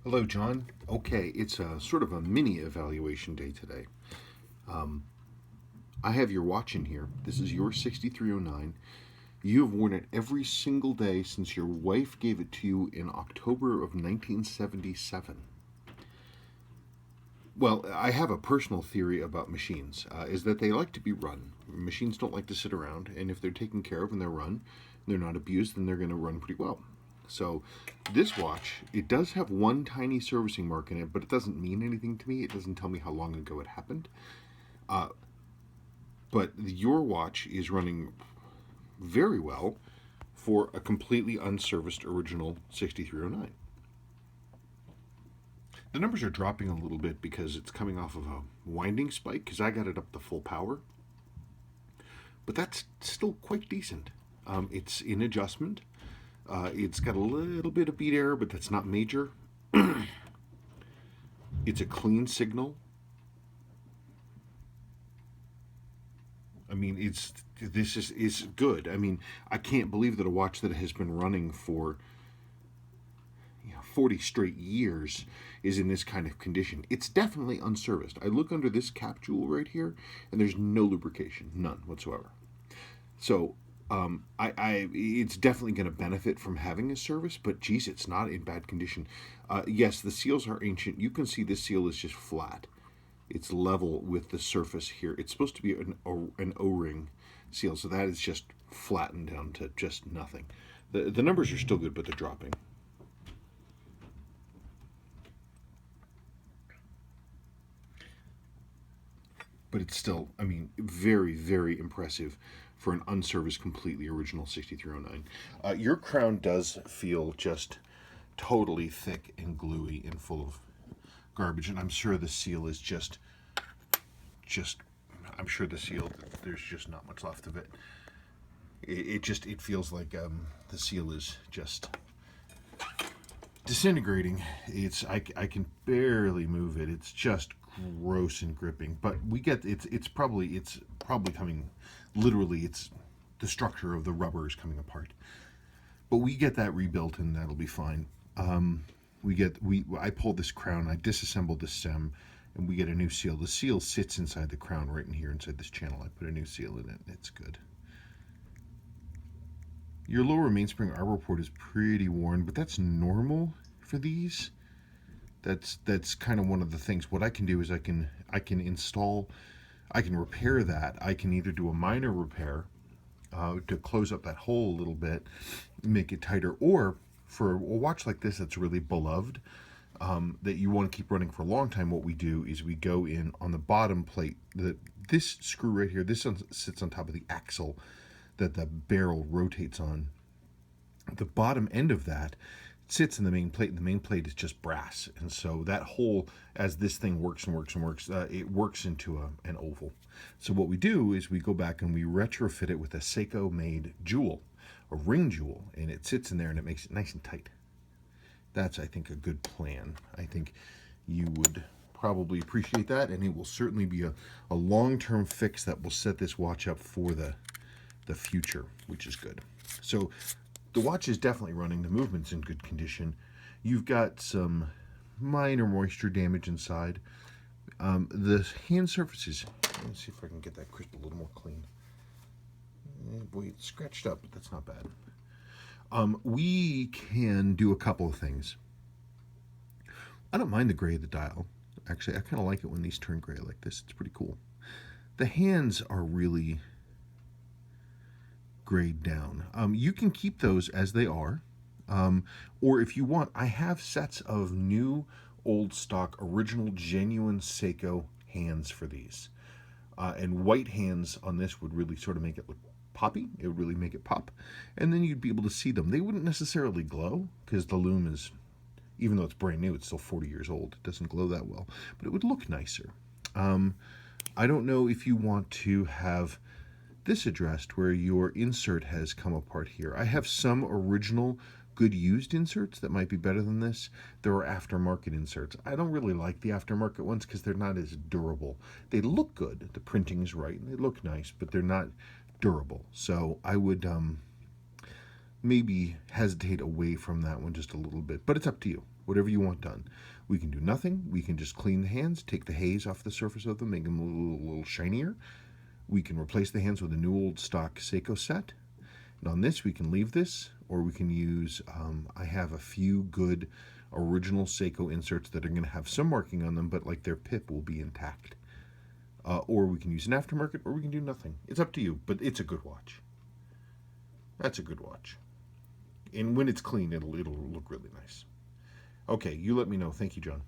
Hello, John. Okay, it's a sort of a mini evaluation day today. Um, I have your watch in here. This is your 6309. You have worn it every single day since your wife gave it to you in October of 1977. Well, I have a personal theory about machines, is that they like to be run. Machines don't like to sit around, and if they're taken care of and they're run, and they're not abused, then they're going to run pretty well. So, this watch, it does have one tiny servicing mark in it, but it doesn't mean anything to me. It doesn't tell me how long ago it happened. Uh, but your watch is running very well for a completely unserviced original 6309. The numbers are dropping a little bit because it's coming off of a winding spike because I got it up to full power, but that's still quite decent. It's in adjustment. It's got a little bit of beat error, but that's not major. It's a clean signal. I mean, this is good. I mean, I can't believe that a watch that has been running for 40 straight years is in this kind of condition. It's definitely unserviced. I look under this cap jewel right here, and there's no lubrication, none whatsoever. So it's definitely going to benefit from having a service, but geez, it's not in bad condition. Yes, the seals are ancient. You can see this seal is just flat. It's level with the surface here. It's supposed to be an O-ring seal, so that is just flattened down to just nothing. The numbers are still good, but they're dropping. But it's still, I mean, very, very impressive for an unserviced, completely original 6309. Your crown does feel just totally thick and gluey and full of garbage, and I'm sure the seal is just. I'm sure the seal, there's just not much left of it. It feels like the seal is just disintegrating. I can barely move it. It's just gross and gripping. But we get it's probably coming literally. It's the structure of the rubber is coming apart. But we get that rebuilt and that'll be fine. I pulled this crown. I disassembled the stem. And we get a new seal. The seal sits inside the crown right in here inside this channel. I put a new seal in it. It's good. Your lower mainspring arbor port is pretty worn, but that's normal for these. That's kind of one of the things. What I can do is I can install, I can repair that. I can either do a minor repair to close up that hole a little bit, make it tighter, or for a watch like this that's really beloved, that you want to keep running for a long time, what we do is we go in on the bottom plate. This screw right here, this sits on top of the axle that the barrel rotates on. The bottom end of that sits in the main plate, and the main plate is just brass. And so that hole, as this thing works and works and works, it works into an oval. So what we do is we go back and we retrofit it with a Seiko made jewel, a ring jewel, and it sits in there and it makes it nice and tight. That's, I think, a good plan. I think you would probably appreciate that, and it will certainly be a long-term fix that will set this watch up for the future, which is good. So the watch is definitely running. The movement's in good condition. You've got some minor moisture damage inside. The hand surfaces, let me see if I can get that crisp a little more clean. Boy, it's scratched up, but that's not bad. We can do a couple of things. I don't mind the gray of the dial. Actually, I kind of like it when these turn gray like this. It's pretty cool. The hands are really grayed down. You can keep those as they are. Or if you want, I have sets of new, old stock, original, genuine Seiko hands for these. And white hands on this would really sort of make it look poppy. It would really make it pop. And then you'd be able to see them. They wouldn't necessarily glow because the lume is, even though it's brand new, it's still 40 years old. It doesn't glow that well, but it would look nicer. I don't know if you want to have this addressed where your insert has come apart here. I have some original good used inserts that might be better than this. There are aftermarket inserts. I don't really like the aftermarket ones because they're not as durable. They look good. The printing is right and they look nice, but they're not durable. So I would maybe hesitate away from that one just a little bit, but it's up to you. Whatever you want done. We can do nothing. We can just clean the hands, take the haze off the surface of them, make them a little shinier. We can replace the hands with a new old stock Seiko set. And on this, we can leave this, or we can use, I have a few good original Seiko inserts that are going to have some marking on them, but like their pip will be intact. Or we can use an aftermarket, or we can do nothing. It's up to you, but it's a good watch. That's a good watch. And when it's clean, it'll look really nice. Okay, you let me know. Thank you, John.